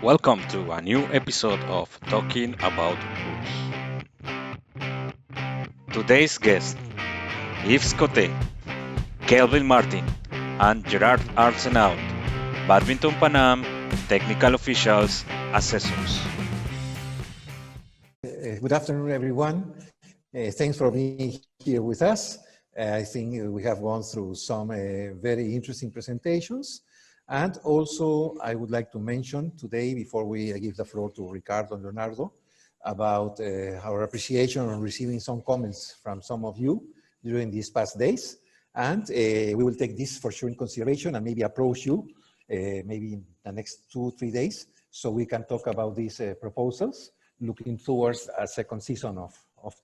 Welcome to a new episode of Talking About Rules. Today's guests, Yves Cote, Kelvin Martin, and Gerard Arsenault, Badminton Panam, technical officials, assessors. Good afternoon, everyone. Thanks for being here with us. I think we have gone through some very interesting presentations. And also, I would like to mention today, before we give the floor to Ricardo and Leonardo, about our appreciation on receiving some comments from some of you during these past days. And we will take this for sure in consideration and maybe approach you maybe in the next 2-3 days so we can talk about these proposals, looking towards a second season of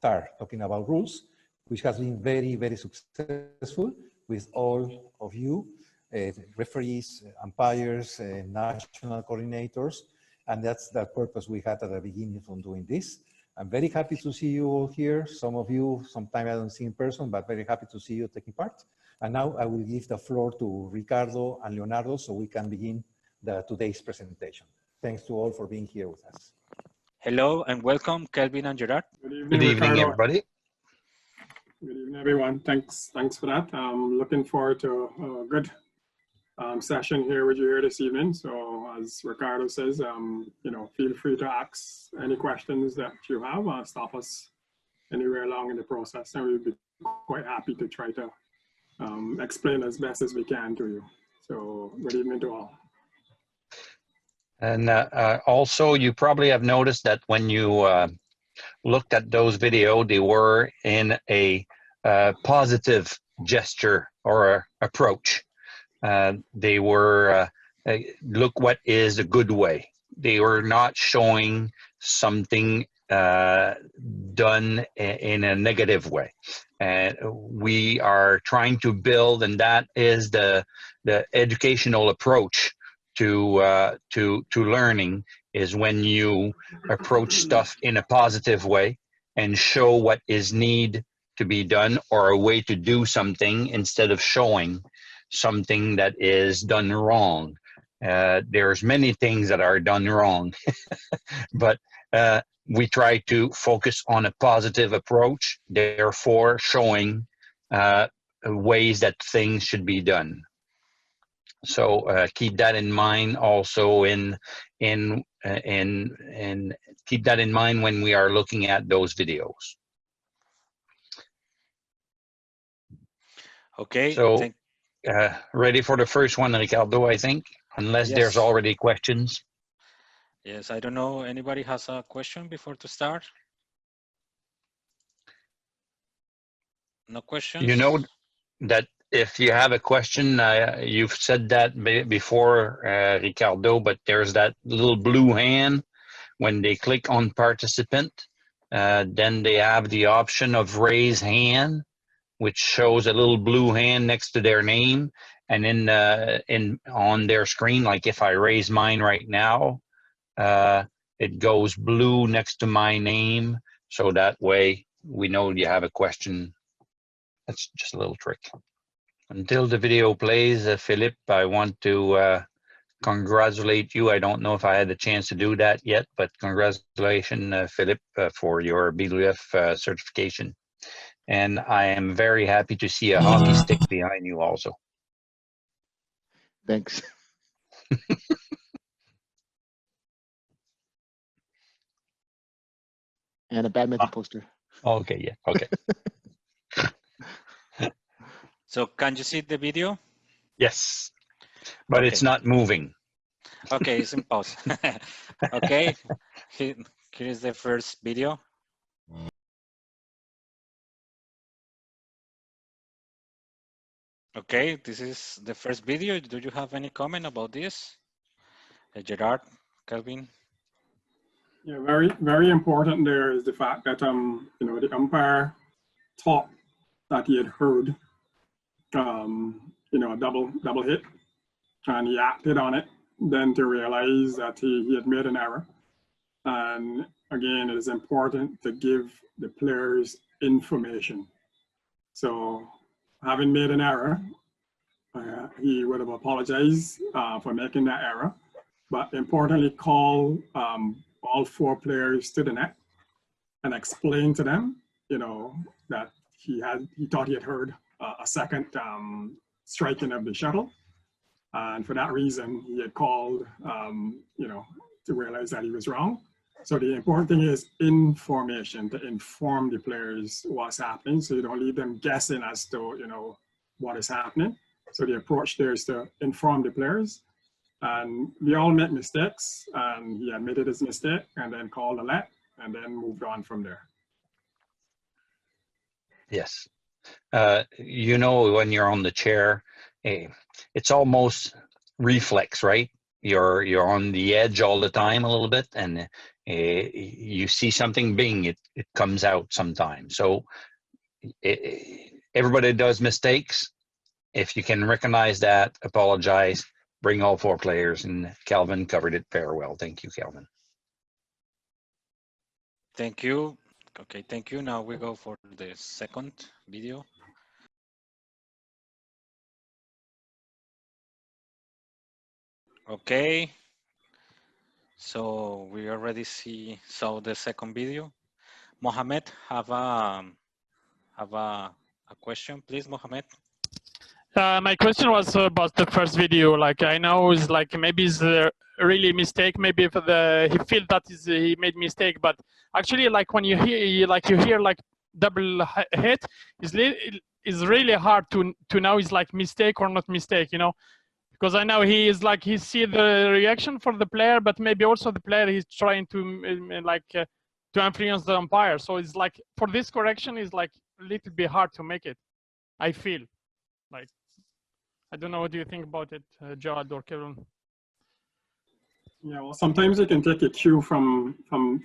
TAR, talking about rules, which has been very, very successful with all of you, referees, umpires, national coordinators, and that's the purpose we had at the beginning from doing this. I'm very happy to see you all here. Some of you, sometime I don't see in person, but very happy to see you taking part. And now I will give the floor to Ricardo and Leonardo so we can begin today's presentation. Thanks to all for being here with us. Hello and welcome, Kelvin and Gerard. Good evening, everybody. Good evening, everyone. Thanks for that. I'm looking forward to a good session here with you here this evening. So as Ricardo says, feel free to ask any questions that you have. Stop us anywhere along in the process, and we'll be quite happy to try to explain as best as we can to you. So good evening to all. And also, you probably have noticed that when you looked at those videos, they were in a positive gesture or approach. They were, look what is a good way. They were not showing something done in a negative way. And we are trying to build, and that is the educational approach to learning, is when you approach stuff in a positive way and show what is need to be done or a way to do something instead of showing something that is done wrong. There's many things that are done wrong, but we try to focus on a positive approach, therefore showing ways that things should be done. So keep that in mind also and keep that in mind when we are looking at those videos. Okay. So ready for the first one, Ricardo, I think, unless Yes. there's already questions. Yes, I don't know. Anybody has a question before to start? No questions? You know that if you have a question, you've said that before, Ricardo, but there's that little blue hand. When they click on participant, then they have the option of raise hand, which shows a little blue hand next to their name. And on their screen, like if I raise mine right now, it goes blue next to my name. So that way we know you have a question. That's just a little trick. Until the video plays, Philippe, I want to congratulate you. I don't know if I had the chance to do that yet, but congratulations, Philippe, for your BWF certification. And I am very happy to see a hockey stick behind you also. Thanks. And a badminton poster. Okay, yeah, okay. So can you see the video? Yes, but Okay. it's not moving. Okay, it's in pause. Okay, here is the first video. Okay, this is the first video. Do you have any comment about this? Gerard, Kelvin? Yeah, very, very important there is the fact that the umpire thought that he had heard a double hit, and he acted on it, then to realize that he had made an error. And again, it is important to give the players information. So having made an error, he would have apologized for making that error, but importantly, call all 4 players to the net and explain to them, you know, that he thought he had heard a second striking of the shuttle. And for that reason, he had called, you know, to realize that he was wrong. So the important thing is information, to inform the players what's happening, so you don't leave them guessing as to, you know, what is happening. So the approach there is to inform the players. And we all make mistakes, and he admitted his mistake and then called a let and then moved on from there. Yes. You know, when you're on the chair, it's almost reflex, right? You're on the edge all the time a little bit, and you see something, bing, it comes out sometimes. So everybody does mistakes. If you can recognize that, apologize, bring all 4 players, and Calvin covered it very well. Thank you, Calvin. Thank you. Okay, thank you. Now we go for the second video. Okay, so we already saw the second video. Mohamed, have a question, please, Mohamed. My question was about the first video. Like, I know it's like maybe it's a really mistake. Maybe if he feel that he made mistake, but actually, like when you hear like double hit, is really hard to know is like mistake or not mistake. You know, because I know he is like he see the reaction for the player, but maybe also the player is trying to to influence the umpire. So it's like for this correction is like a little bit hard to make it. I feel like. I don't know, what do you think about it, Jad or Kevin? Yeah, well, sometimes you can take a cue from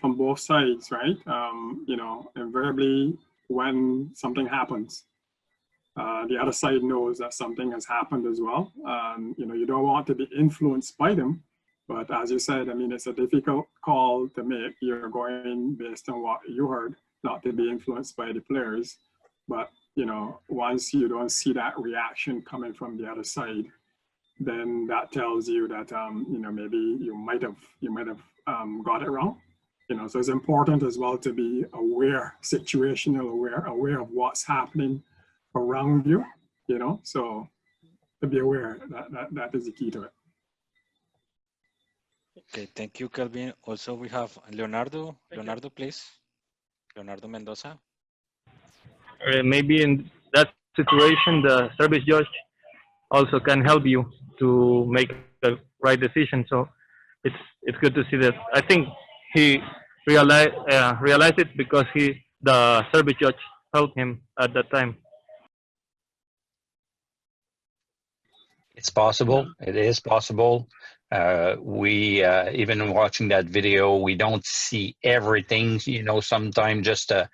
both sides, right? You know, invariably when something happens, the other side knows that something has happened as well. You know, you don't want to be influenced by them, but as you said, I mean, it's a difficult call to make. You're going based on what you heard, not to be influenced by the players, but you know, once you don't see that reaction coming from the other side, then that tells you that you know, maybe you might have got it wrong. You know, so it's important as well to be aware, situational aware of what's happening around you. You know, so to be aware that is the key to it. Okay, thank you, Kelvin. Also, we have Leonardo. Leonardo, please. Leonardo Mendoza. Maybe in that situation, the service judge also can help you to make the right decision. So it's good to see that. I think he realized it because the service judge helped him at that time. It's possible. It is possible. We even watching that video, we don't see everything. You know, sometimes just a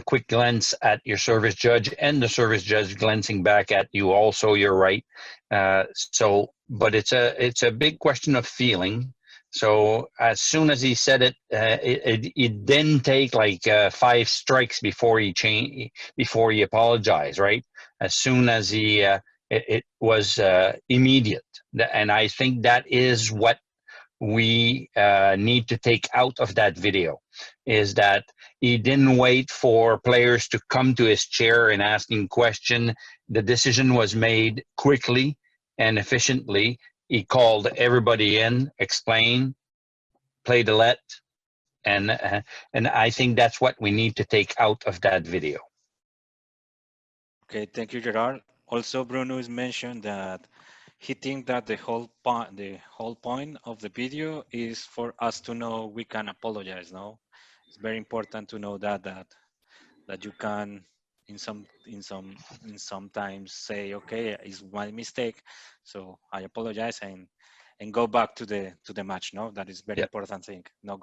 quick glance at your service judge and the service judge glancing back at you also, you're right. So, but it's a big question of feeling. So as soon as he said it, it didn't take like 5 strikes before he apologized, right? As soon as it was immediate. And I think that is what we need to take out of that video, is that he didn't wait for players to come to his chair and asking question. The decision was made quickly and efficiently. He called everybody in, explained, played a let, and I think that's what we need to take out of that video. Okay, thank you, Gerard. Also, Bruno has mentioned that he thinks that the whole point of the video is for us to know we can apologize. No, it's very important to know that you can sometimes say, okay, it's my mistake, so I apologize and go back to the match. No, that is very important thing. No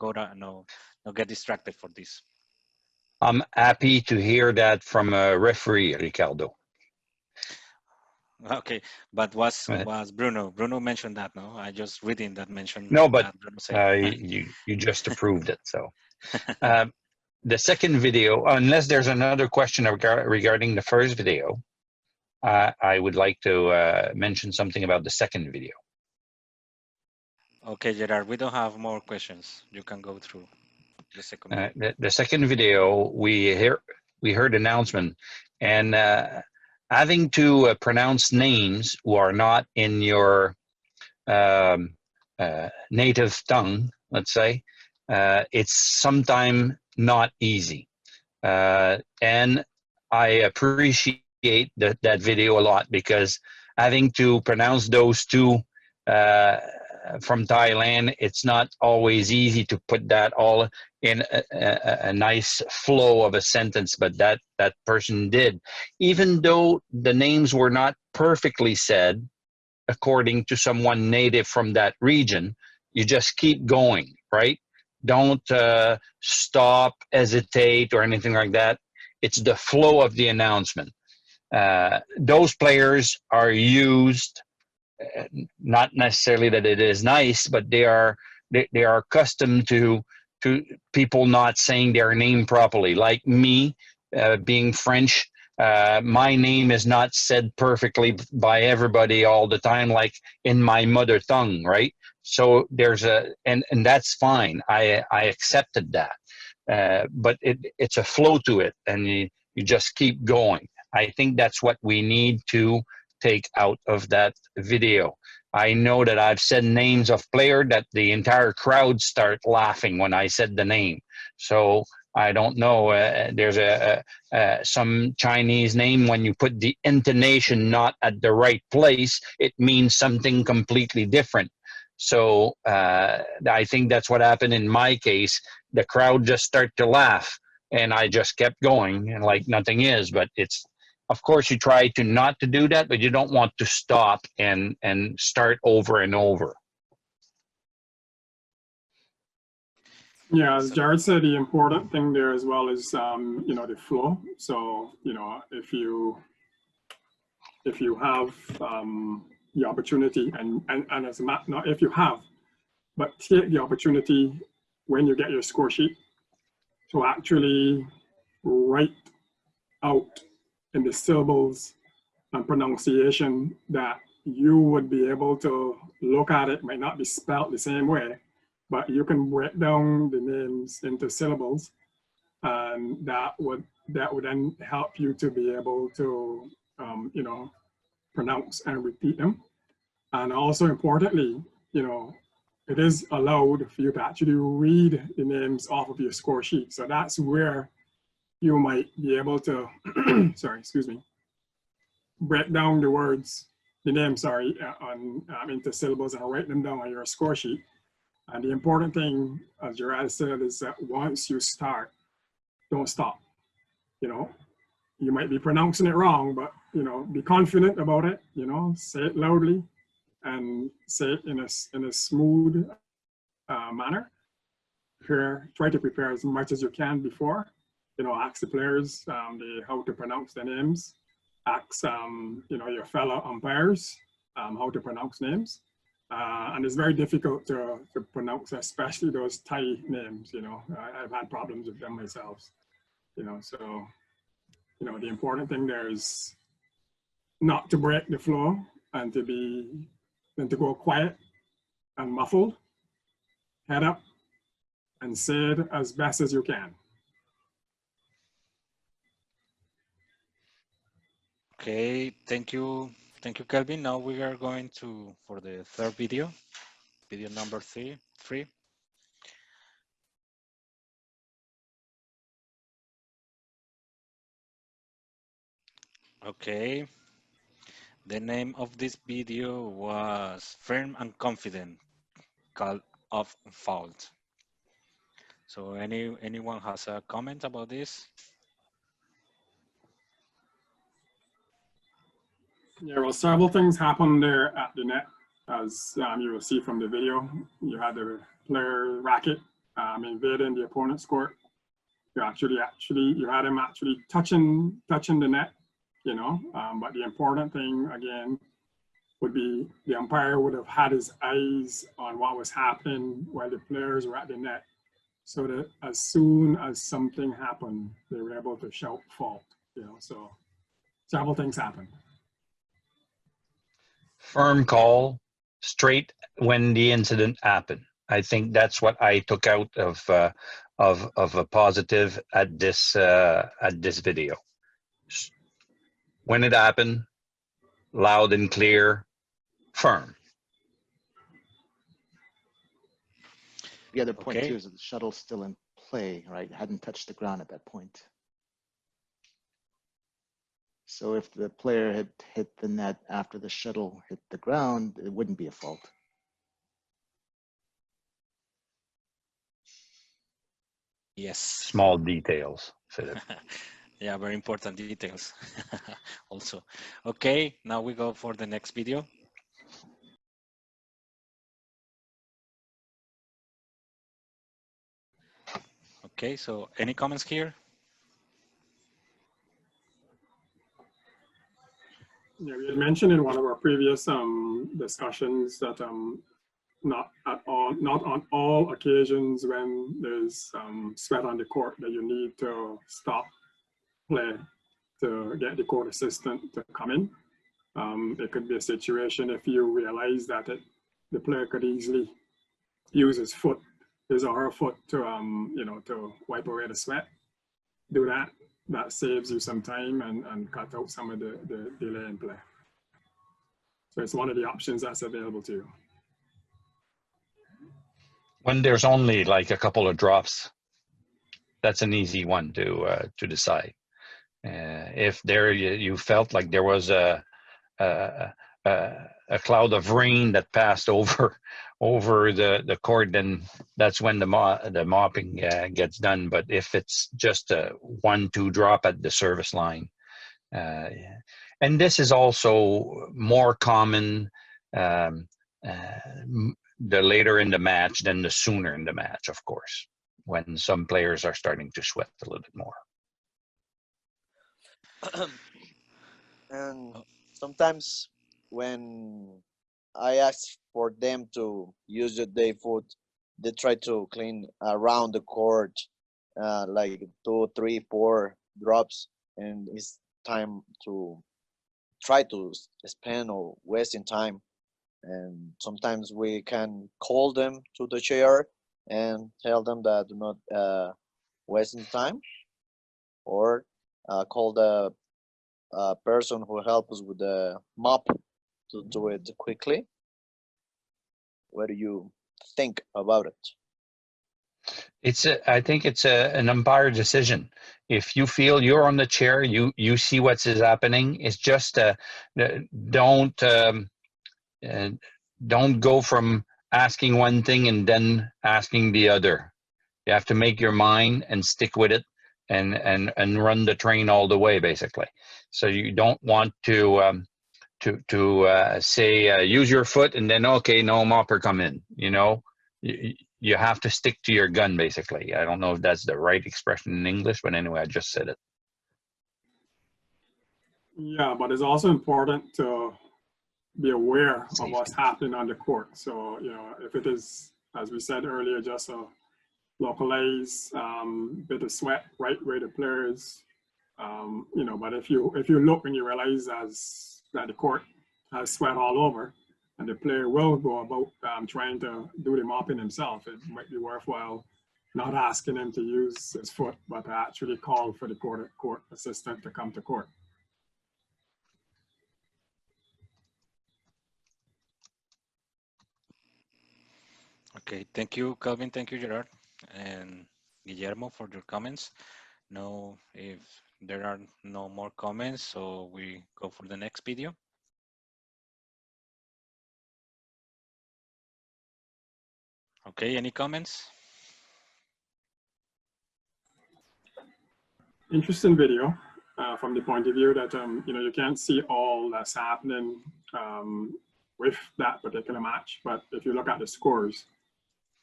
get distracted for this. I'm happy to hear that from a referee, Ricardo. Okay, but was Bruno? Bruno mentioned that, no? I just reading that mention. No, but that you just approved it. So the second video, unless there's another question regarding the first video, I would like to mention something about the second video. Okay, Gerard, we don't have more questions. You can go through the second video. The second video, we heard announcement, and having to pronounce names who are not in your native tongue, let's say, it's sometimes not easy. And I appreciate that video a lot, because having to pronounce those two uh, from Thailand, it's not always easy to put that all in a nice flow of a sentence, but that person did. Even though the names were not perfectly said, according to someone native from that region, you just keep going, right? Don't stop, hesitate, or anything like that. It's the flow of the announcement. Those players are used, not necessarily that it is nice, but they are accustomed to people not saying their name properly. Like me, being French, my name is not said perfectly by everybody all the time, like in my mother tongue, right? So there's and that's fine. I accepted that, but it's a flow to it, and you just keep going. I think that's what we need to take out of that video. I know that I've said names of player that the entire crowd start laughing when I said the name. So I don't know. There's some Chinese name, when you put the intonation not at the right place, it means something completely different. So I think that's what happened in my case. The crowd just started to laugh, and I just kept going, and like nothing is. But it's, of course, you try to not to do that, but you don't want to stop and start over and over. Yeah, as Jared said, the important thing there as well is, you know, the flow. So, you know, if you have the opportunity, and as a matter, not if you have, but take the opportunity when you get your score sheet to actually write out in the syllables and pronunciation that you would be able to look at. It might not be spelled the same way, but you can break down the names into syllables, and that would then help you to be able to you know, pronounce and repeat them. And also importantly, you know, it is allowed for you to actually read the names off of your score sheet. So that's where you might be able to sorry, excuse me, break down the words, the names, sorry, on into syllables and write them down on your score sheet. And the important thing, as Gerard said, is that once you start, don't stop. You know, you might be pronouncing it wrong, but, you know, be confident about it. You know, say it loudly and say it in a smooth manner. Try to prepare as much as you can before. You know, ask the players how to pronounce their names. Ask you know, your fellow umpires how to pronounce names. And it's very difficult to pronounce, especially those Thai names. You know, I've had problems with them myself. You know, so, you know, the important thing there is not to break the flow, and to go quiet and muffled, head up, and say it as best as you can. Okay, thank you, Kelvin. Now we are going for the third video, video number three. Okay, the name of this video was "Firm and Confident, Call of Fault." So anyone has a comment about this? Yeah, well, several things happened there at the net, as you will see from the video. You had the player racket invading the opponent's court. You you had him actually touching the net, you know. But the important thing again would be the umpire would have had his eyes on what was happening while the players were at the net, so that as soon as something happened, they were able to shout fault, you know. So several things happened. Firm call, straight when the incident happened. I think that's what I took out of a positive at this video. When it happened, loud and clear, firm. The other point Okay. too is that the shuttle's still in play, right? It hadn't touched the ground at that point. So if the player had hit the net after the shuttle hit the ground, it wouldn't be a fault. Yes. Small details, Philip. Yeah, very important details also. Okay, now we go for the next video. Okay, so any comments here? Yeah, we had mentioned in one of our previous discussions that not on all occasions when there's sweat on the court that you need to stop play to get the court assistant to come in. It could be a situation if you realize that the player could easily use his or her foot to to wipe away the sweat. Do that. That saves you some time and cut out some of the delay in play. So it's one of the options that's available to you. When there's only like a couple of drops, that's an easy one to decide. If there you felt like there was a cloud of rain that passed over the court, then that's when the mopping gets done. But if it's just a 1-2 drop at the service line, and this is also more common the later in the match than the sooner in the match, of course, when some players are starting to sweat a little bit more. And sometimes when I ask for them to use their foot, they try to clean around the court, like 2, 3, 4 drops, and it's time to try to spend or wasting time. And sometimes we can call them to the chair and tell them that do not wasting time, or call the person who helps us with the mop to do it quickly. What do you think about it? I think it's an umpire decision. If you feel you're on the chair, you see what's happening. It's just don't go from asking one thing and then asking the other. You have to make your mind and stick with it and run the train all the way, basically. So you don't want to say use your foot and then okay, no mopper come in. You know, you have to stick to your gun, basically. I don't know if that's the right expression in English, but anyway, I just said it. Yeah, but it's also important to be aware Safety. of what's happening on the court. So, if it is, as we said earlier, just a localized bit of sweat right where the player is, but if you look and you realize that the court has sweat all over and the player will go about trying to do the mopping himself, it might be worthwhile not asking him to use his foot, but to actually call for the court assistant to come to court. Okay, thank you, Calvin. Thank you, Gerard. And Guillermo for your comments. Now, if there are no more comments, so we go for the next video. Okay, any comments? Interesting video from the point of view that you can't see all that's happening with that particular match, but if you look at the scores,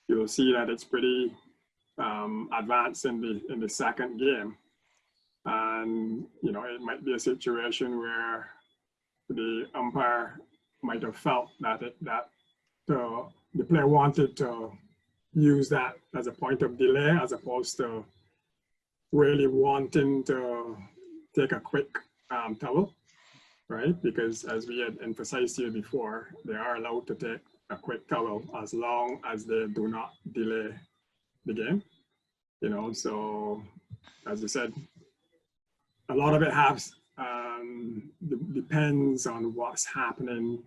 you'll see that it's pretty advanced in the second game, and it might be a situation where the umpire might have felt that the player wanted to use that as a point of delay as opposed to really wanting to take a quick towel, right? Because as we had emphasized here before, they are allowed to take a quick towel as long as they do not delay the game. You know, so as I said, a lot of it has depends on what's happening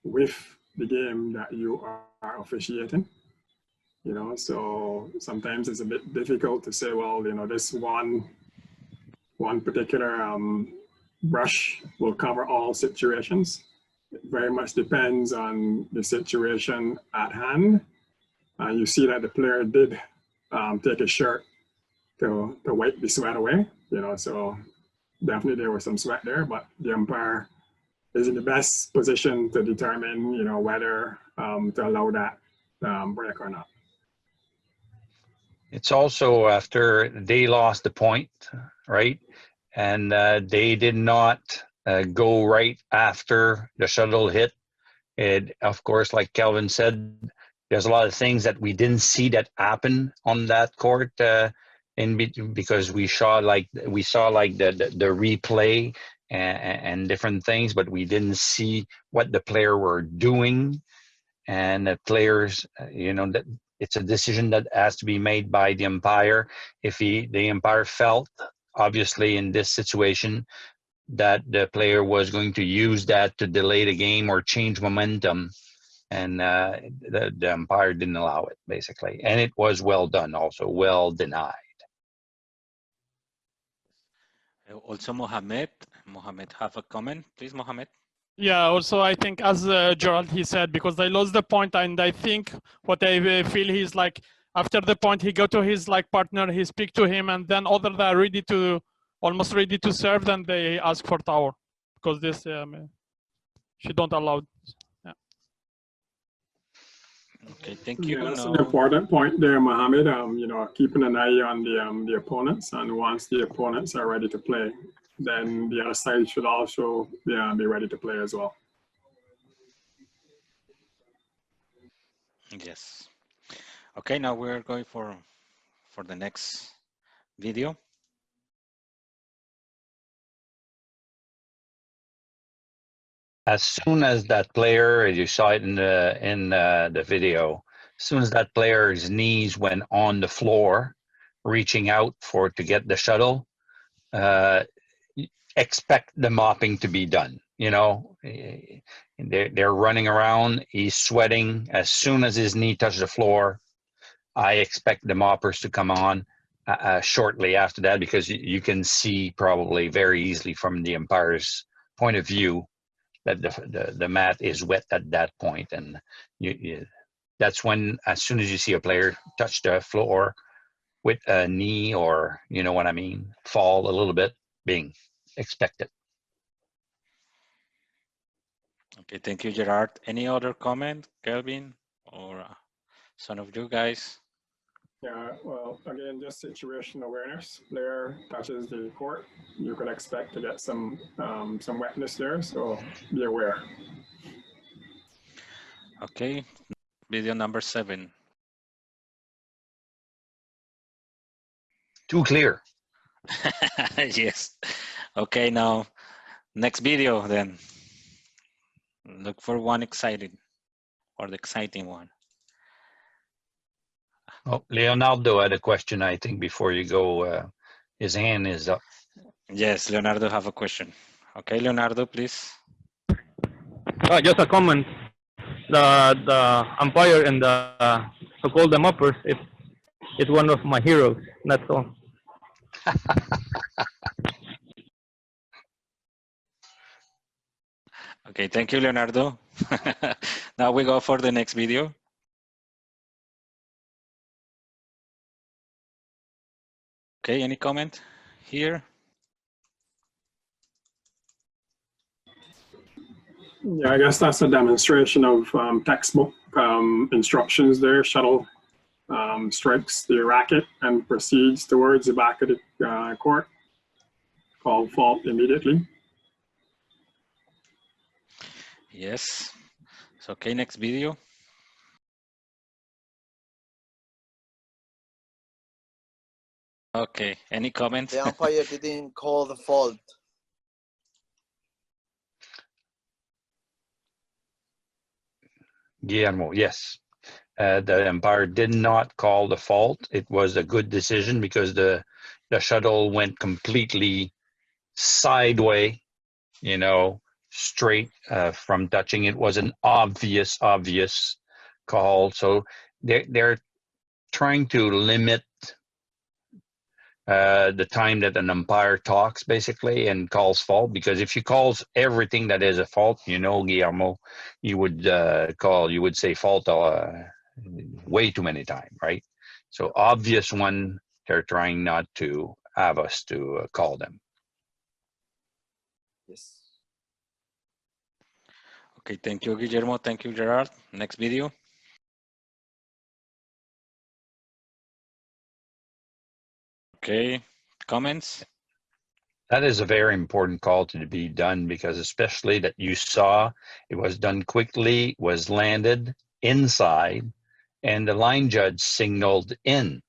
with the game that you are officiating. You know, so sometimes it's a bit difficult to say, well, you know, this one particular brush will cover all situations. It very much depends on the situation at hand. You see that the player did take a shirt to wipe the sweat away, you know, so definitely there was some sweat there, but the umpire is in the best position to determine, you know, whether to allow that break or not. It's also after they lost the point, right? And they did not go right after the shuttle hit. It, of course, like Kelvin said, there's a lot of things that we didn't see that happen on that court because we saw like the replay and different things, but we didn't see what the player were doing. And the players, you know, that it's a decision that has to be made by the umpire. If the umpire felt, obviously in this situation, that the player was going to use that to delay the game or change momentum, and the umpire didn't allow it, basically. And it was well done, also well denied. Also, Mohamed have a comment, please, Mohamed. Yeah, also I think as Gerald he said, because they lost the point, and I think what I feel he's like, after the point he go to his like partner, he speak to him, and then other than almost ready to serve, then they ask for tower, because this she don't allow. Yeah. Okay, thank you. Yeah, that's an important point there, Mohammed. You know, keeping an eye on the opponents, and once the opponents are ready to play, then the other side should also be ready to play as well. Yes. Okay, now we're going for the next video. As soon as that player, you saw it in the video, as soon as that player's knees went on the floor, reaching out to get the shuttle, expect the mopping to be done. You know, they're running around. He's sweating. As soon as his knee touched the floor, I expect the moppers to come on shortly after that, because you can see probably very easily from the umpire's point of view that the mat is wet at that point, and that's when, as soon as you see a player touch the floor with a knee, or you know what I mean, fall a little bit, being expected. Okay, thank you, Gerard. Any other comment, Kelvin, or some of you guys? Yeah, well, again, just situation awareness. Player touches the court, you could expect to get some wetness there, so be aware. Okay, video number 7. Too clear. Yes. Okay, now next video then. Look for one exciting, or the exciting one. Oh, Leonardo had a question, I think, before you go. His hand is up. Yes, Leonardo have a question. Okay, Leonardo, please. Just a comment. The umpire and the so-called the moppers, it's one of my heroes. That's all. Okay, thank you, Leonardo. Now we go for the next video. Okay, any comment here? Yeah, I guess that's a demonstration of textbook instructions there. Shuttle strikes the racket and proceeds towards the back of the court. Called fault immediately. Yes. So, okay, next video. Okay, any comments? The umpire didn't call the fault. Guillermo, yes. The umpire did not call the fault. It was a good decision because the shuttle went completely sideways, you know, straight from touching. It was an obvious call. So they're trying to limit the time that an umpire talks basically and calls fault, because if you calls everything that is a fault, you know, Guillermo, you would say fault way too many times, right? So obvious one, they're trying not to have us to call them. Yes. Okay, thank you, Guillermo. Thank you, Gerard. Next video. Okay, comments? That is a very important call to be done, because especially that you saw it was done quickly, was landed inside, and the line judge signaled in.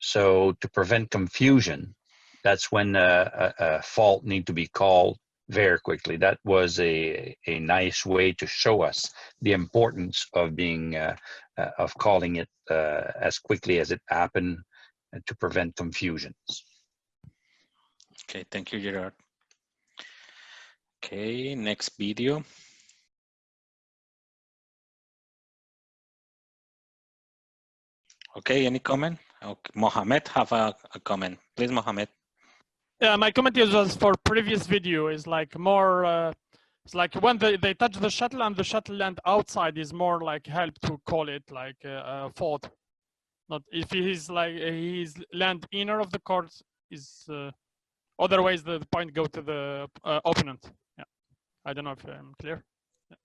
So to prevent confusion, that's when a fault need to be called very quickly. That was a nice way to show us the importance of being of calling it as quickly as it happened to prevent confusions. Okay, thank you, Gerard. Okay, next video. Okay, any comment? Okay, Mohammed have a comment. Please, Mohammed. Yeah, my comment is was for previous video is like more. It's like when they touch the shuttle and the shuttle land outside is more like help to call it like a fault. Not if he's like he's land inner of the court is otherwise the point go to the opponent. Yeah, I don't know if I'm clear. Yeah.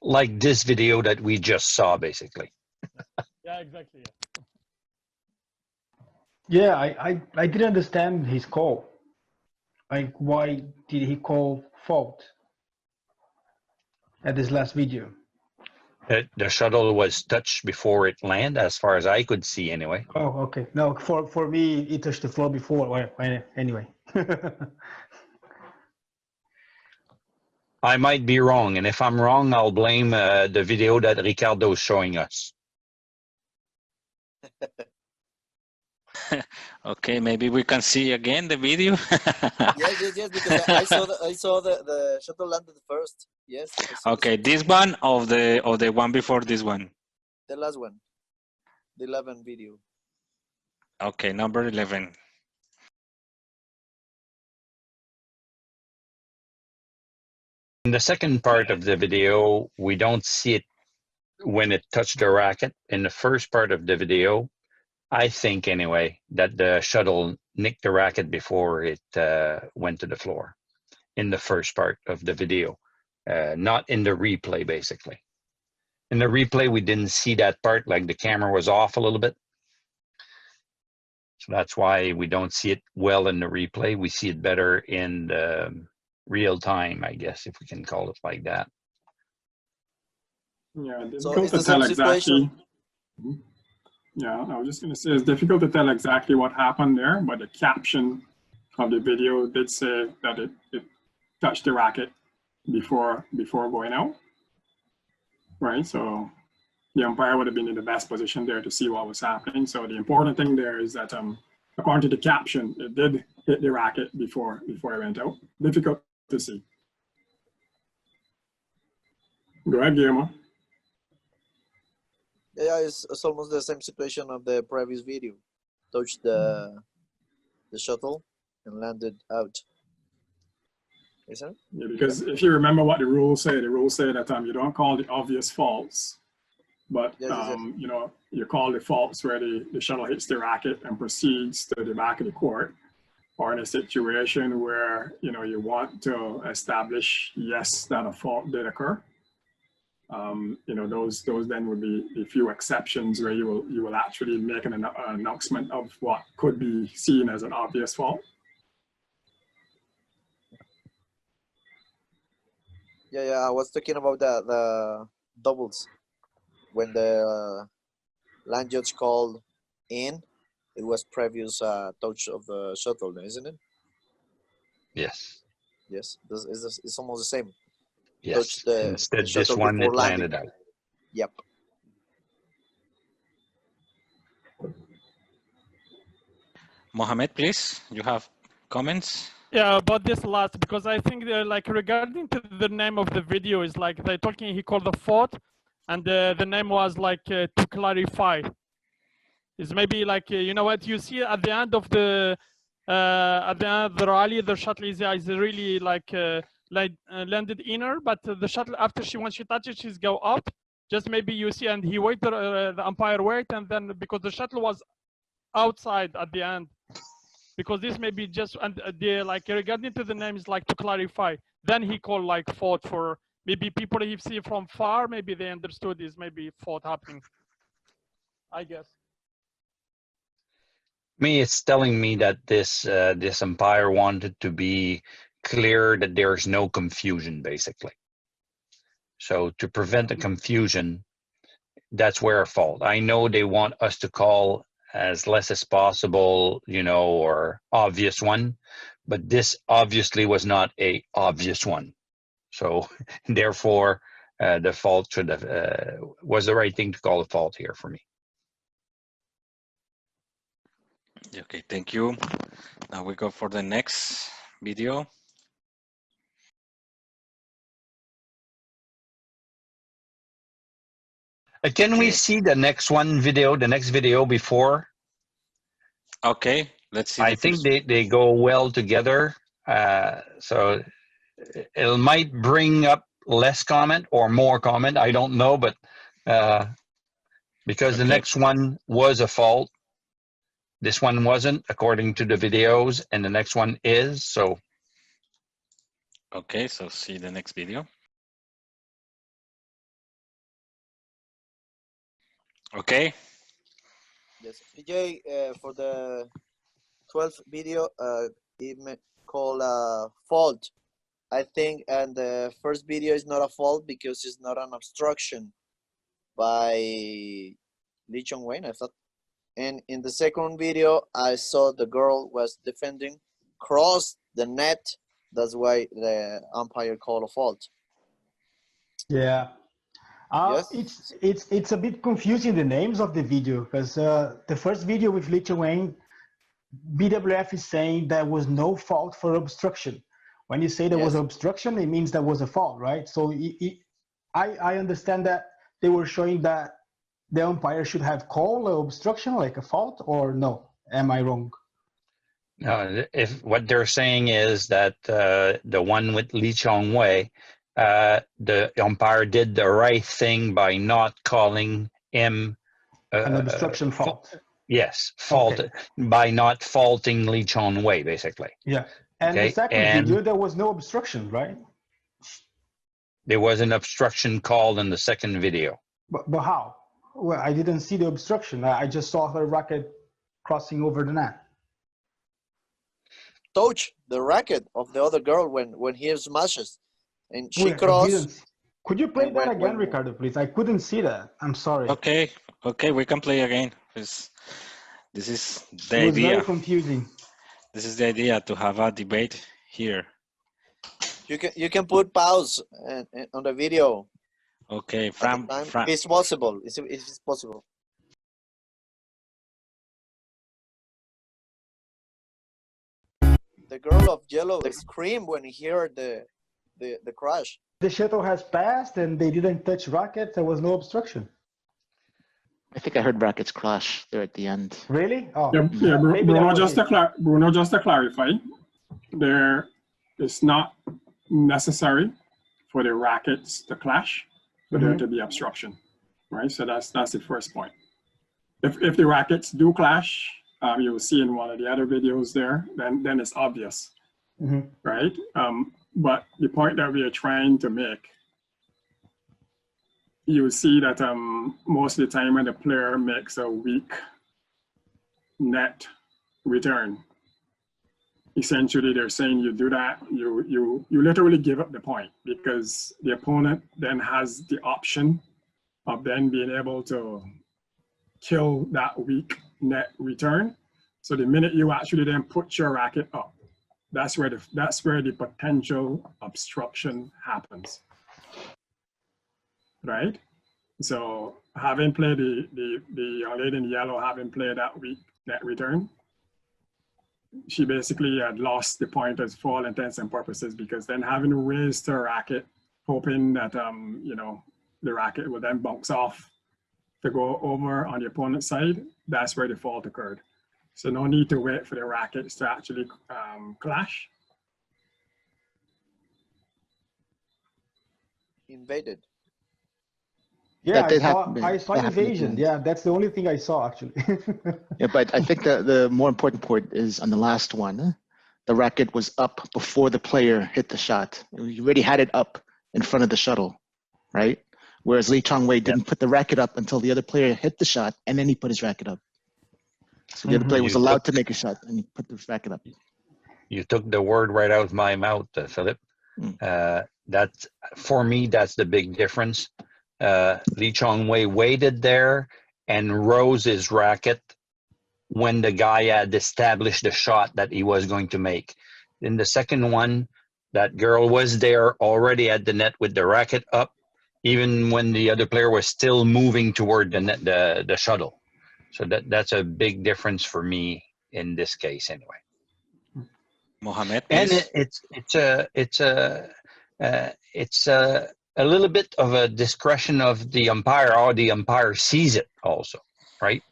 Like this video that we just saw, basically. Yeah, exactly. Yeah, I didn't understand his call. Like, why did he call fault at this last video? The shuttle was touched before it landed, as far as I could see, anyway. Oh, okay. No, for me, it touched the floor before. Well, anyway. I might be wrong, and if I'm wrong, I'll blame the video that Ricardo is showing us. Okay, maybe we can see again the video. Yes, because I saw the shuttle landed first. Yes. Okay, this one of the one before this one. The last one, the 11 video. Okay, number 11. In the second part of the video, we don't see it when it touched the racket. In the first part of the video, I think anyway, that the shuttle nicked the racket before it went to the floor. In the first part of the video, not in the replay, basically. In the replay, we didn't see that part, like the camera was off a little bit. So that's why we don't see it well in the replay. We see it better in the real time, I guess, if we can call it like that. Yeah, So difficult it's to the tell same exactly. situation. Yeah, I was just going to say it's difficult to tell exactly what happened there, but the caption of the video did say that it touched the racket before going out, right? So the umpire would have been in the best position there to see what was happening. So the important thing there is that according to the caption, it did hit the racket before it went out. Difficult to see. Go ahead, Guillermo. Yeah, it's almost the same situation of the previous video. Touched the shuttle and landed out. Isn't it? Yeah, because if you remember what the rules say that you don't call the obvious faults, but Yes. you know, you call the faults where the shuttle hits the racket and proceeds to the back of the court, or in a situation where you know you want to establish yes that a fault did occur. You know, those then would be the few exceptions where you will actually make an announcement of what could be seen as an obvious fault. Yeah. I was talking about the doubles when the line judge called in. It was previous touch of the shuttle, isn't it? Yes. Yes, it's almost the same. Yes. the Instead, this shuttle one, before it landing. landed out. Yep. Mohammed, please, you have comments? Yeah, about this last, because I think they're like regarding to the name of the video is like they're talking, he called the fault, and the name was like to clarify. Is maybe like, you know what, you see at the end of the rally, the shuttle is really like landed inner, but the shuttle after when she touches, she's go up. Just maybe you see, and he waited, the umpire wait, and then because the shuttle was outside at the end, because this may be just, and the like regarding to the names, like to clarify, then he called like fault for maybe people he see from far, maybe they understood this maybe fault happening, I guess. Me, it's telling me that this umpire wanted to be clear that there's no confusion, basically. So to prevent the confusion, that's where a fault. I know they want us to call as less as possible, you know, or obvious one, but this obviously was not a obvious one. So therefore, the fault should have was the right thing to call a fault here for me. Okay, thank you. Now we go for the next video. Can we Okay. see the next video, the next video before? Okay, let's see. I think they go well together. So it might bring up less comment or more comment. I don't know, but because the Okay. next one was a fault, this one wasn't, according to the videos, and the next one is. So Okay, so see the next video. Okay. Yes, PJ, for the 12th video, it called fault, I think, and the first video is not a fault because it's not an obstruction by Lee Chong-Wei, I thought. And in the second video, I saw the girl was defending, crossed the net. That's why the umpire called a fault. Yeah. Yes. It's a bit confusing, the names of the video, because the first video with Lee Chong-Wei, BWF is saying there was no fault for obstruction. When you say there was Yes. obstruction, it means there was a fault, right? So I understand that they were showing that the umpire should have called an obstruction like a fault, or no? Am I wrong? if what they're saying is that the one with Lee Chong-Wei, the umpire did the right thing by not calling him An obstruction fault. Yes, fault Okay. by not faulting Lee Chong-Wei, basically. Yeah. And the Okay, second and video, there was no obstruction, right? there was an obstruction called in the second video. But how? Well, I didn't see the obstruction. I just saw her racket crossing over the net. Touch the racket of the other girl when he smashes, and she Wait, I crossed. didn't. Could you play and that when- again, when- Ricardo, please? I couldn't see that. I'm sorry. Okay, okay, we can play again. This is the It was idea. very confusing. This is the idea, to have a debate here. You can put pause on the video. Okay, At the Fran, time. Fran, If it's possible. If it's possible. The girl of yellow screamed when he heard the crash. The shuttle has passed and they didn't touch racket. There was no obstruction. I think I heard brackets clash there at the end. Really? Oh, Yeah, maybe that Bruno, was just it. to clarify, there it's not necessary for the rackets to clash for there to be obstruction, right? So that's the first point. If the rackets do clash, you will see in one of the other videos there, then it's obvious, right? But the point that we are trying to make, you will see that most of the time when the player makes a weak net return, essentially they're saying you do that, you literally give up the point, because the opponent then has the option of then being able to kill that weak net return. So the minute you actually then put your racket up, that's where the potential obstruction happens. right? So having played the young lady in yellow, having played that weak net return, she basically had lost the pointers for all intents and purposes, because then having raised her racket, hoping that you know, the racket will then bounce off to go over on the opponent's side, that's where the fault occurred. So no need to wait for the rackets to actually clash. Invaded. Yeah, That did happen. I saw That happened invasion. again. Yeah, that's the only thing I saw actually. Yeah, but I think the more important point is on the last one. The racket was up before the player hit the shot. You already had it up in front of the shuttle, right? Whereas Lee Chong-wei didn't put the racket up until the other player hit the shot, and then he put his racket up. So the other player was You allowed took- to make a shot, and he put the racket up. You took the word right out of my mouth, Philip. That's, for me, that's the big difference. Lee Chong-wei waited there and rose his racket when the guy had established the shot that he was going to make. In the second one, that girl was there already at the net with the racket up, even when the other player was still moving toward the net, the shuttle. So that's a big difference for me in this case, anyway. Mohammed, And please. it's a little bit of a discretion of the umpire, how the umpire sees it also, right?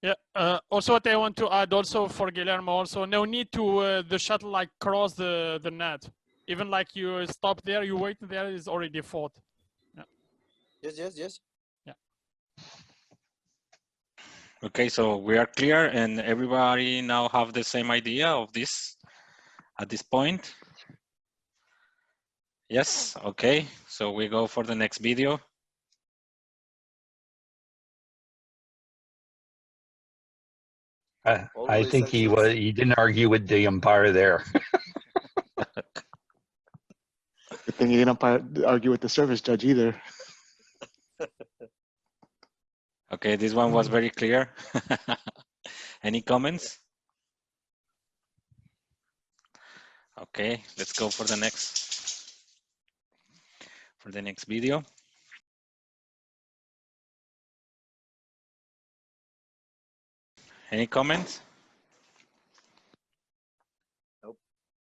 Yeah. Also, what I want to add also for Guillermo, also no need to the shuttle like cross the net. Even like you stop there, you wait there is already fault. Yeah. Yes. Yeah. Okay, so we are clear, and everybody now have the same idea of this at this point. Yes. Okay. So we go for the next video. I think he didn't argue with the umpire there. Good thing you didn't argue with the service judge either. Okay, this one was very clear. Any comments? Okay, let's go for the next video. Any comments? Nope.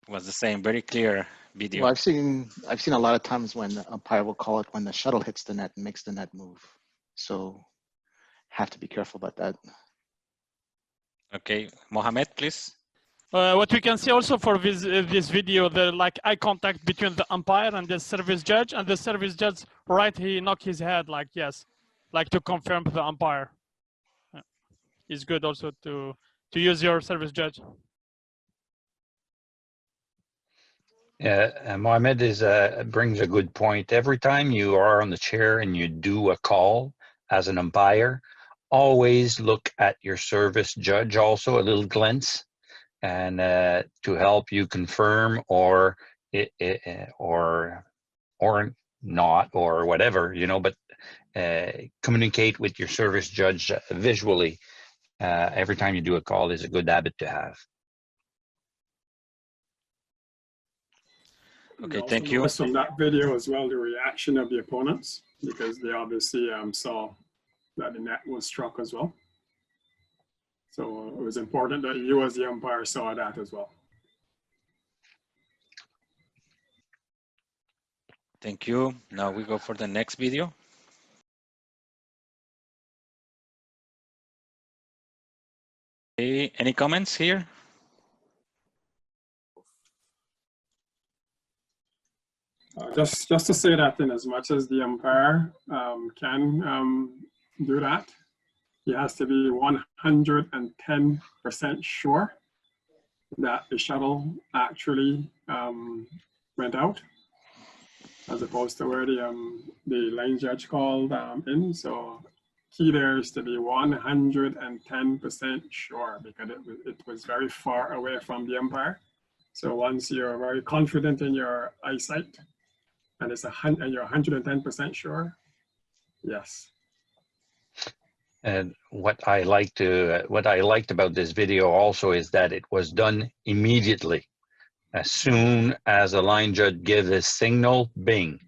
Was the same, very clear video. Well, I've seen a lot of times when the umpire will call it when the shuttle hits the net and makes the net move. So have to be careful about that. Okay, Mohammed, please. What we can see also for this video, the like eye contact between the umpire and the service judge, and the service judge, right, he knocked his head like yes, like to confirm the umpire. Yeah. It's good also to use your service judge. Yeah, Mohammed brings a good point. Every time you are on the chair and you do a call as an umpire, always look at your service judge also, a little glance, and to help you confirm or not or whatever, you know, but communicate with your service judge visually every time you do a call is a good habit to have. Okay, thank you. From that video as well, the reaction of the opponents, because they obviously saw that the net was struck as well. So it was important that you as the umpire saw that as well. Thank you. Now we go for the next video. Okay, any comments here? Just to say that in as much as the umpire can do that, he has to be 110% sure that the shuttle actually went out, as opposed to where the line judge called in. So key there is to be 110% sure, because it was very far away from the umpire. So once you're very confident in your eyesight, and you're 110% sure, yes. And what I liked about this video also is that it was done immediately. as soon as the line judge gives his signal, bing,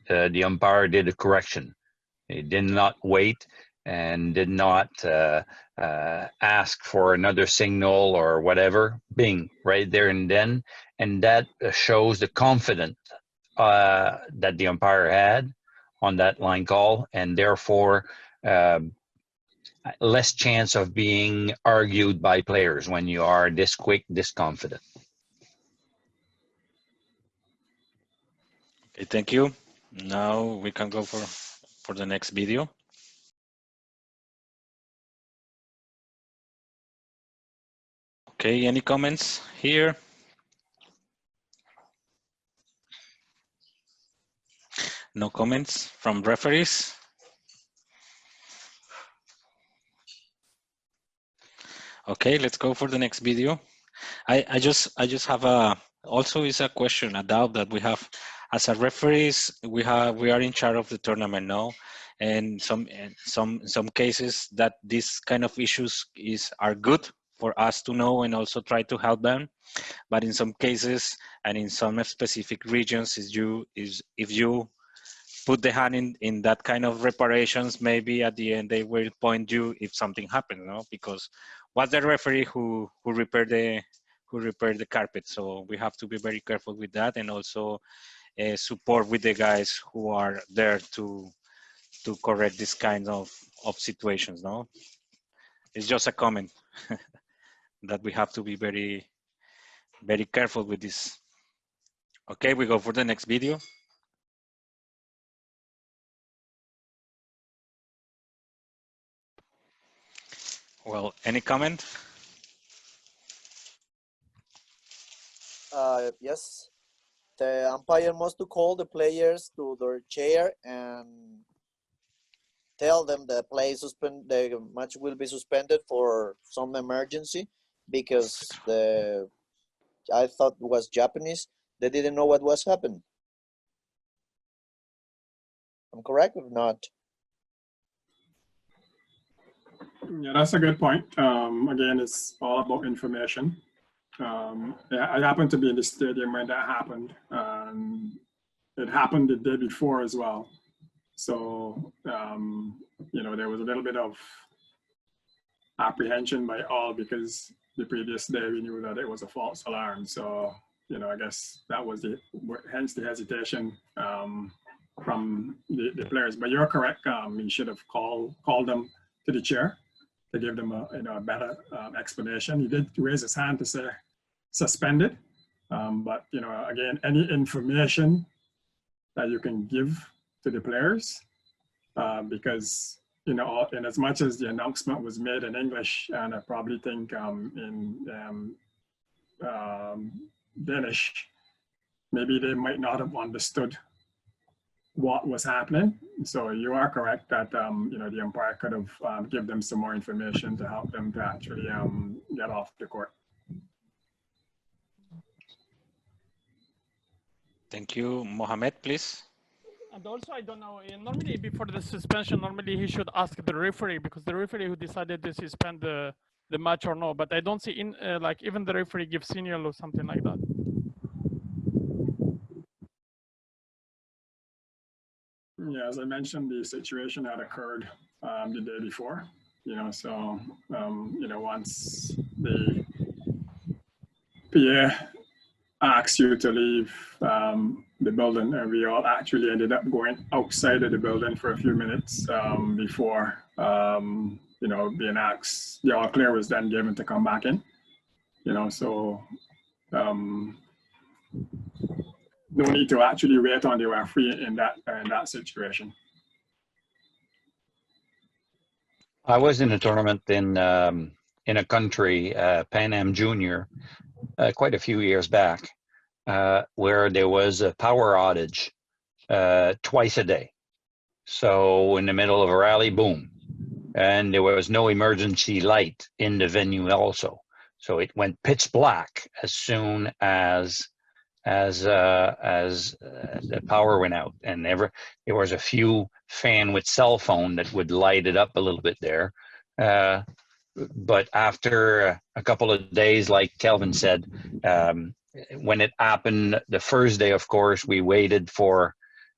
the umpire did a correction. He did not wait and did not ask for another signal or whatever. Bing, right there and then. And that shows the confidence that the umpire had on that line call, and therefore less chance of being argued by players when you are this quick, this confident. Okay, thank you. Now we can go for the next video. Okay, any comments here? No comments from referees? Okay, let's go for the next video. I just have also is a question, a doubt that we have as a referees. We are in charge of the tournament now, and some cases that these kind of issues are good for us to know and also try to help them. But in some cases and in some specific regions, if you put the hand in that kind of reparations, maybe at the end they will point you if something happens, no? Because was the referee who repaired the carpet. So we have to be very careful with that, and also support with the guys who are there to correct this kind of situations. No, it's just a comment that we have to be very careful with this. Okay, we go for the next video. Well, any comment? Yes. The umpire must to call the players to their chair and tell them the match will be suspended for some emergency, because I thought it was Japanese. They didn't know what was happening. I'm correct or not? Yeah, that's a good point. Again, it's all about information. Yeah, I happened to be in the stadium when that happened. It happened the day before as well. So, you know, there was a little bit of apprehension by all, because the previous day we knew that it was a false alarm. So, you know, I guess that was hence the hesitation from the players. But you're correct. You should have called them to the chair to give them a better explanation. He did raise his hand to say suspended, but you know, again, any information that you can give to the players, because you know, in as much as the announcement was made in English, and I probably think in Danish, maybe they might not have understood what was happening. So you are correct that you know, the umpire could have give them some more information to help them to actually get off the court. Thank you. Mohamed, please. And also, I don't know, normally before the suspension, normally he should ask the referee, because the referee who decided to suspend the match or no. But I don't see like even the referee gives signal or something like that. Yeah, as I mentioned, the situation had occurred the day before, you know, so, you know, once the PA asks you to leave the building, and we all actually ended up going outside of the building for a few minutes before, you know, being asked, the all clear was then given to come back in, you know, so no need to actually wait on the referee in that situation. I was in a tournament in a country, Pan Am Junior, quite a few years back, where there was a power outage twice a day. So in the middle of a rally, boom, and there was no emergency light in the venue also. So it went pitch black as soon as the power went out, and there was a few fan with cell phone that would light it up a little bit there. But after a couple of days, like Kelvin said, when it happened the first day, of course, we waited for,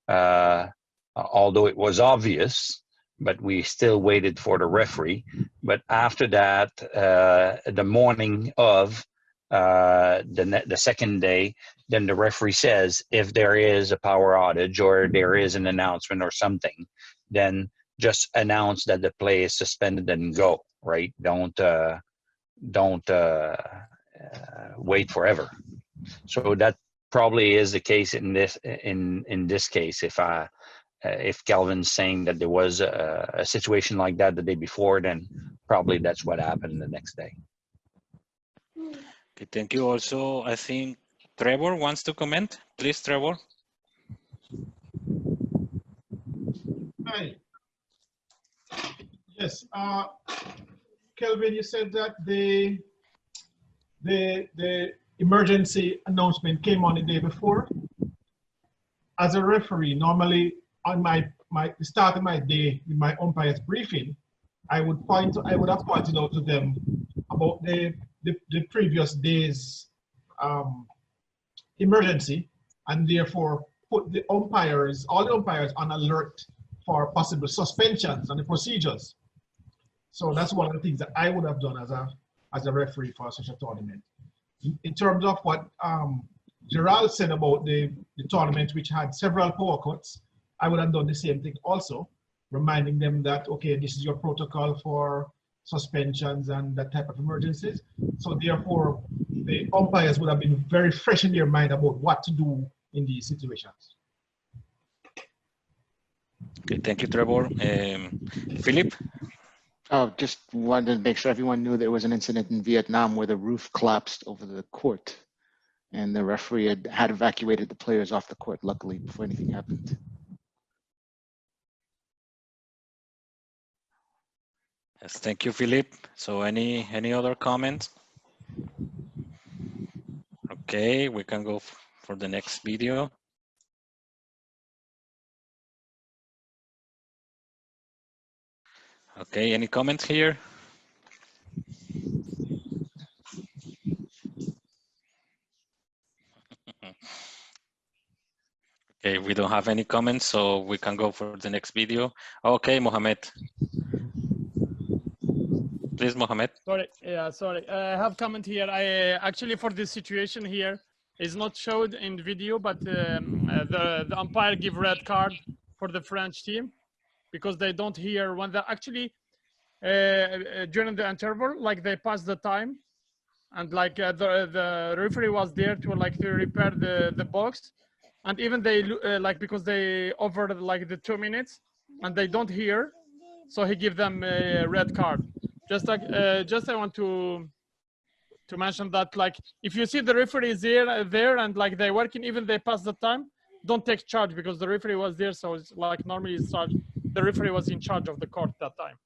although it was obvious, but we still waited for the referee. But after that, the morning of the second day, then the referee says if there is a power outage or there is an announcement or something, then just announce that the play is suspended and go, right? Don't wait forever. So that probably is the case in this case. If Calvin's saying that there was a situation like that the day before, then probably that's what happened the next day. Okay, thank you. Also, I think Trevor wants to comment. Please, Trevor. Hi. Yes, Kelvin, you said that the emergency announcement came on the day before. As a referee, normally on the start of my day with my umpire's briefing, I would have pointed out to them about the previous day's emergency, and therefore put all the umpires on alert for possible suspensions and the procedures. So that's one of the things that I would have done as a referee for such a tournament. In terms of what Gerald said about the tournament, which had several power cuts, I would have done the same thing also, reminding them that, okay, this is your protocol for suspensions and that type of emergencies. So therefore, the umpires would have been very fresh in their mind about what to do in these situations. Okay, thank you, Trevor. Philip? Oh, just wanted to make sure everyone knew there was an incident in Vietnam where the roof collapsed over the court, and the referee had evacuated the players off the court, luckily, before anything happened. Yes, thank you, Philip. So any other comments? Okay, we can go for the next video. Okay, any comments here? Okay, we don't have any comments, so we can go for the next video. Okay, Mohamed. Please, Mohamed. Sorry, yeah, sorry. I have comment here. I actually for this situation here is not showed in video, but the umpire give red card for the French team because they don't hear when they actually during the interval, like they pass the time, and like the referee was there to repair the box, and even they like because they over like the 2 minutes and they don't hear, so he give them a red card. Just I want to mention that, like, if you see the referee is there and like they working, even they pass the time, don't take charge because the referee was there. So it's like normally it's charge. The referee was in charge of the court that time.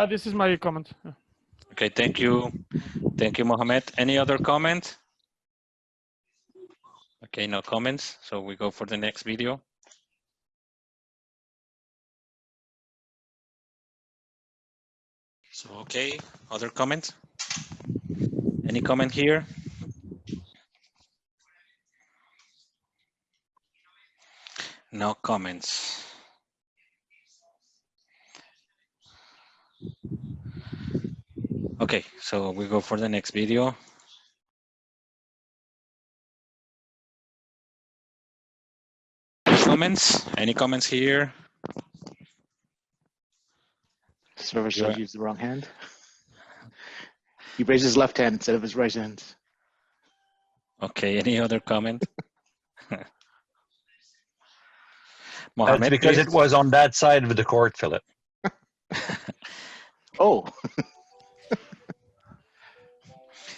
This is my comment. Okay, thank you. Thank you, Mohamed. Any other comment? Okay, no comments. So we go for the next video. So, okay, other comments? Any comment here? No comments. Okay, so we go for the next video. Comments? Any comments here? Server says used the wrong hand. He raised his left hand instead of his right hand. Okay, any other comment? Mohamed, That's because please. it was on that side of the court, Philip. Oh.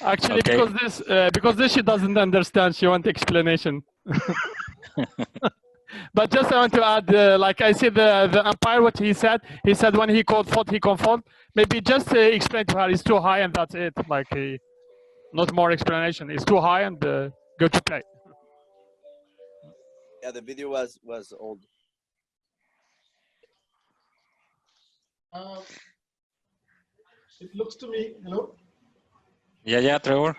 Actually, okay. because this she doesn't understand, she wants explanation. But just I want to add, like I see the umpire, what he said when he called fault, he called fault. Maybe just explain to her it's too high and that's it. Like not more explanation. It's too high and go to play. Yeah, the video was old. It looks to me, hello? Yeah, Trevor.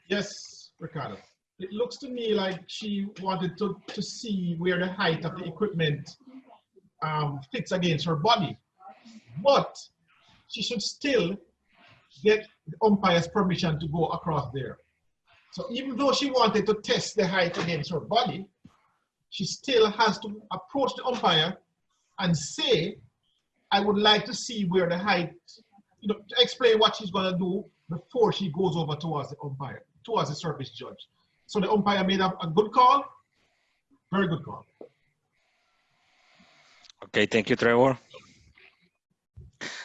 Yes, Ricardo. It looks to me like she wanted to see where the height of the equipment fits against her body. But she should still get the umpire's permission to go across there. So even though she wanted to test the height against her body, she still has to approach the umpire and say, I would like to see where the height, to explain what she's going to do before she goes over towards the umpire, towards the service judge. So the umpire made a good call, very good call. Okay, thank you, Trevor.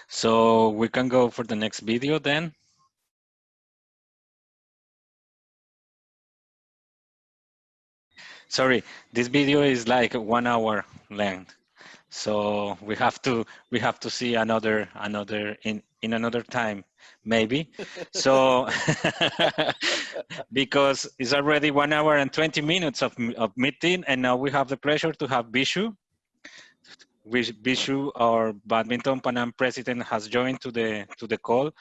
So we can go for the next video then. Sorry, this video is like 1 hour length. So we have to see another in another time, maybe. So because it's already 1 hour and 20 minutes of meeting, and now we have the pleasure to have Bishu. Bishu, our Badminton Pan Am president, has joined to the call.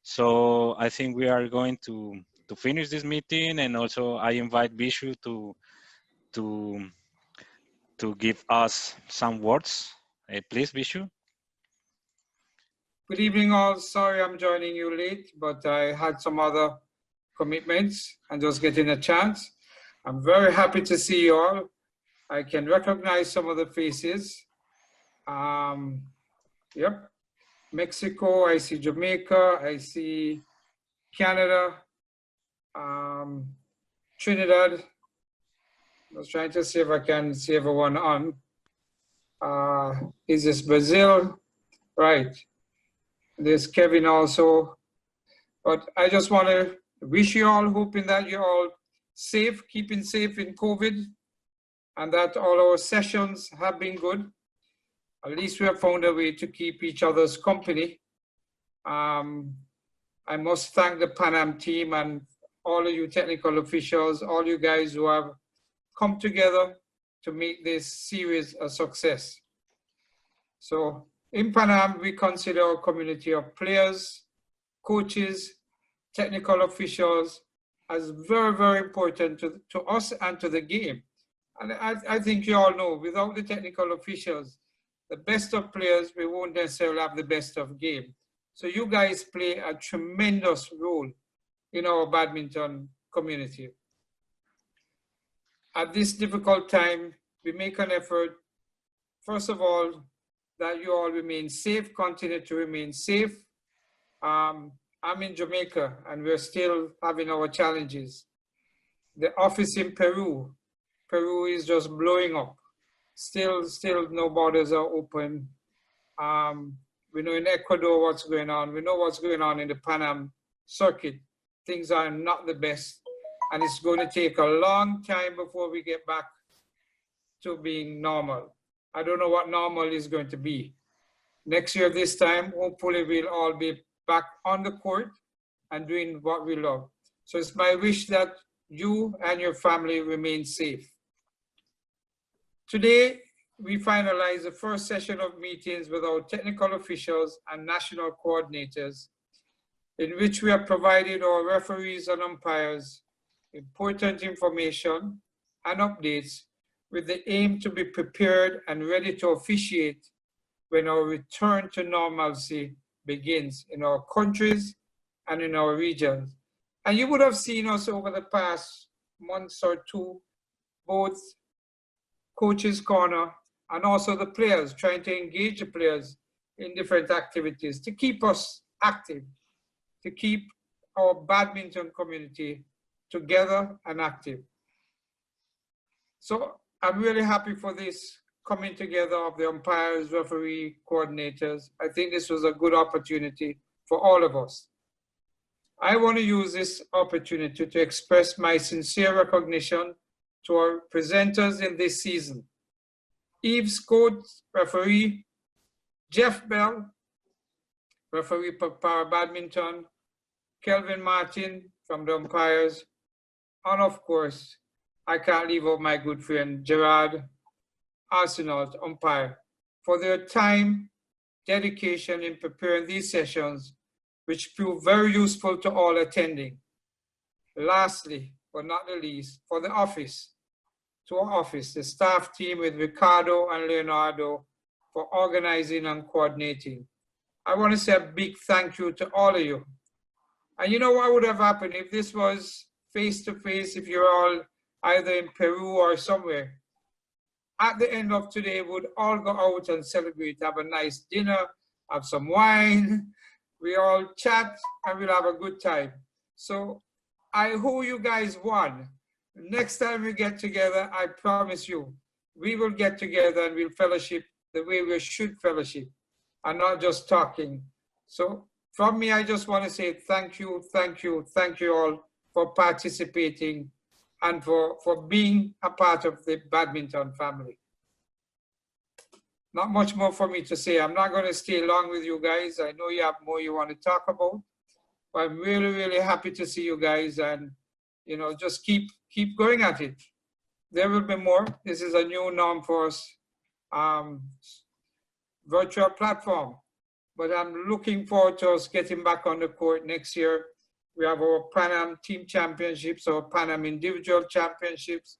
So I think we are going to finish this meeting, and also I invite Bishu to give us some words. Please, Bishu. Good evening, all. Sorry I'm joining you late, but I had some other commitments and just getting a chance. I'm very happy to see you all. I can recognize some of the faces. Yep, Mexico, I see Jamaica, I see Canada, Trinidad. I was trying to see if I can see everyone on. Is this Brazil? Right. There's Kevin also. But I just want to wish you all, hoping that you're all safe, keeping safe in COVID, and that all our sessions have been good. At least we have found a way to keep each other's company. I must thank the Pan Am team and all of you technical officials, all you guys who have come together to make this series a success. So in Pan Am, we consider our community of players, coaches, technical officials as very, very important to us and to the game. And I think you all know, without the technical officials, the best of players, we won't necessarily have the best of game. So you guys play a tremendous role in our badminton community. At this difficult time, we make an effort, first of all, that you all remain safe, continue to remain safe. I'm in Jamaica and we're still having our challenges. The office in Peru is just blowing up. Still no borders are open. We know in Ecuador what's going on. We know what's going on in the Pan Am circuit. Things are not the best. And it's going to take a long time before we get back to being normal. I don't know what normal is going to be. Next year, this time, hopefully we'll all be back on the court and doing what we love. So it's my wish that you and your family remain safe. Today, we finalize the first session of meetings with our technical officials and national coordinators, in which we have provided our referees and umpires important information and updates with the aim to be prepared and ready to officiate when our return to normalcy begins in our countries and in our regions. And you would have seen us over the past months or two, both Coaches Corner and also the players, trying to engage the players in different activities to keep us active, to keep our badminton community together and active. So I'm really happy for this coming together of the umpires, referee, coordinators. I think this was a good opportunity for all of us. I want to use this opportunity to express my sincere recognition to our presenters in this season. Yves Coates, referee, Jeff Bell, referee for Para Badminton, Kelvin Martin from the umpires, and of course, I can't leave out my good friend Gerard Arsenault, umpire, for their time, dedication in preparing these sessions, which proved very useful to all attending. lastly, but not the least, for the office, to our office, the staff team with Ricardo and Leonardo for organizing and coordinating. I want to say a big thank you to all of you. And you know what would have happened if this was face-to-face, if you're all either in Peru or somewhere? At the end of today, we'd all go out and celebrate, have a nice dinner, have some wine, we all chat, and we'll have a good time. So I hope you guys won. Next time we get together, I promise you, we will get together and we'll fellowship the way we should fellowship and not just talking. So from me, I just want to say thank you, thank you, thank you all for participating and for being a part of the badminton family. Not much more for me to say. I'm not going to stay long with you guys. I know you have more you want to talk about, but I'm really, really happy to see you guys, and you know, just keep going at it. There will be more. This is a new norm for us, virtual platform. But I'm looking forward to us getting back on the court next year. We have our Pan Am Team Championships, our Pan Am Individual Championships.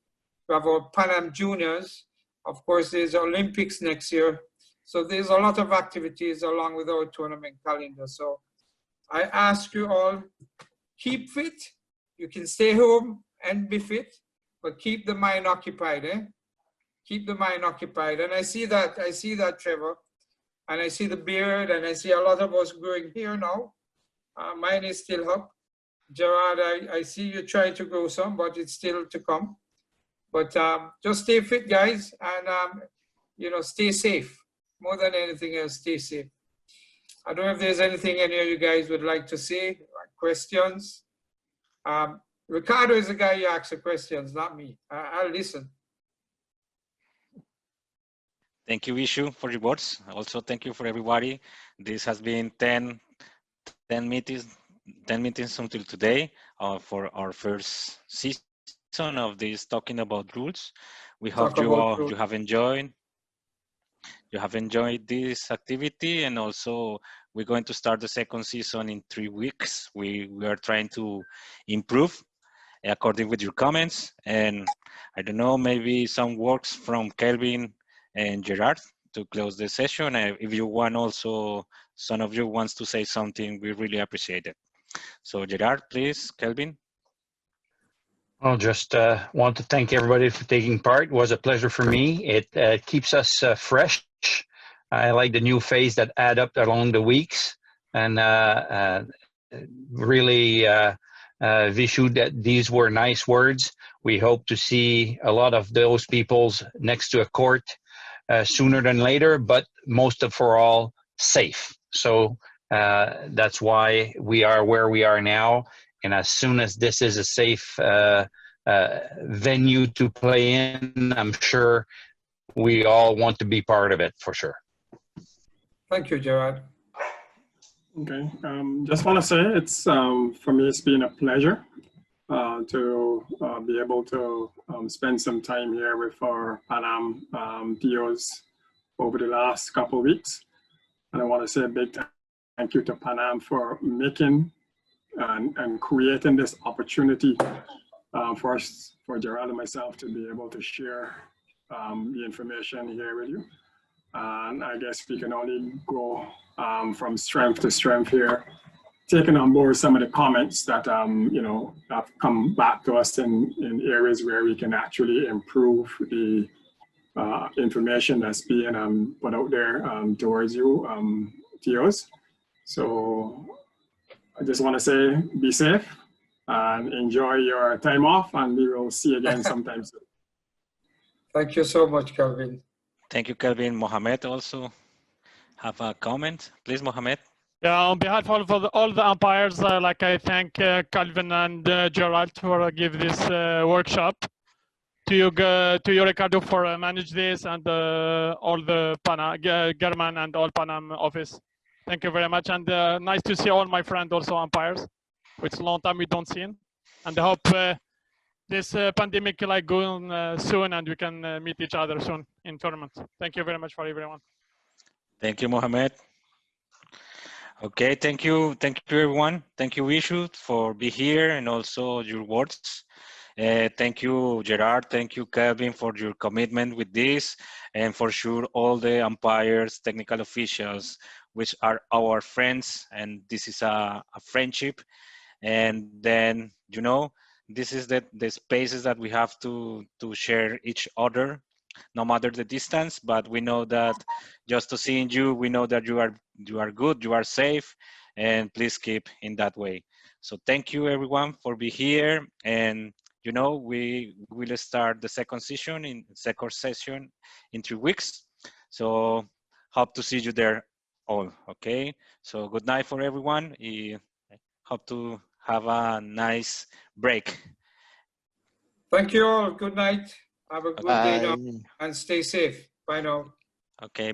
We have our Pan Am Juniors. Of course, there's Olympics next year. So there's a lot of activities along with our tournament calendar. So I ask you all, keep fit. You can stay home and be fit, but keep the mind occupied, eh? Keep the mind occupied. And I see that, Trevor. And I see the beard, and I see a lot of us growing here now. Mine is still up. Gerard, I see you trying to grow some, but it's still to come. But just stay fit, guys, and you know, stay safe. More than anything else, stay safe. I don't know if there's anything any of you guys would like to say, questions. Ricardo is the guy who asks the questions, not me. I'll listen. Thank you, Ishu, for your words. Also, thank you for everybody. This has been 10 meetings until today for our first season of this talking about rules. We hope you have enjoyed this activity, and also we're going to start the second season in 3 weeks. We are trying to improve according with your comments, and I don't know, maybe some works from Kelvin and Gerard to close the session. If you want also, some of you wants to say something, we really appreciate it. So Gerard, please, Kelvin. I'll just want to thank everybody for taking part. It was a pleasure for me. It keeps us fresh. I like the new phase that add up along the weeks, and really, Vishu, that these were nice words. We hope to see a lot of those peoples next to a court sooner than later, but most of all, safe. So that's why we are where we are now. And as soon as this is a safe venue to play in, I'm sure we all want to be part of it for sure. Thank you, Gerard. Okay, just want to say it's for me, it's been a pleasure to be able to spend some time here with our Pan Am POs over the last couple of weeks. And I want to say a big thank you to Pan Am for making and creating this opportunity for us, for Gerard and myself, to be able to share the information here with you. And I guess we can only go from strength to strength here, taking on board some of the comments that you know, have come back to us in areas where we can actually improve the information that's being put out there towards you, TOs. So I just want to say, be safe and enjoy your time off, and we will see you again sometime soon. Thank you so much, Kelvin. Thank you, Kelvin. Mohamed also have a comment, please, Mohamed. Yeah, on behalf of all the umpires, like I thank Calvin and Gerald for give this workshop. To you, Ricardo, for manage this, and all the German and all Pan Am office. Thank you very much, and nice to see all my friends also umpires. It's a long time we don't see, and I hope this pandemic like going soon, and we can meet each other soon in tournaments. Thank you very much for everyone. Thank you, Mohamed. Okay, thank you everyone. Thank you, Ishu, for being here and also your words. Thank you, Gerard. Thank you, Kevin, for your commitment with this, and for sure, all the umpires, technical officials, which are our friends, and this is a friendship. And then, you know, this is the spaces that we have to share each other, no matter the distance. But we know that just to seeing you, we know that you are good, you are safe, and please keep in that way. So thank you everyone for being here. And you know, we will start the second session in 3 weeks. So hope to see you there all. Okay. So good night for everyone. Hope to have a nice break. Thank you all. Good night. Have a good day now Bye. and stay safe. Bye now. Okay.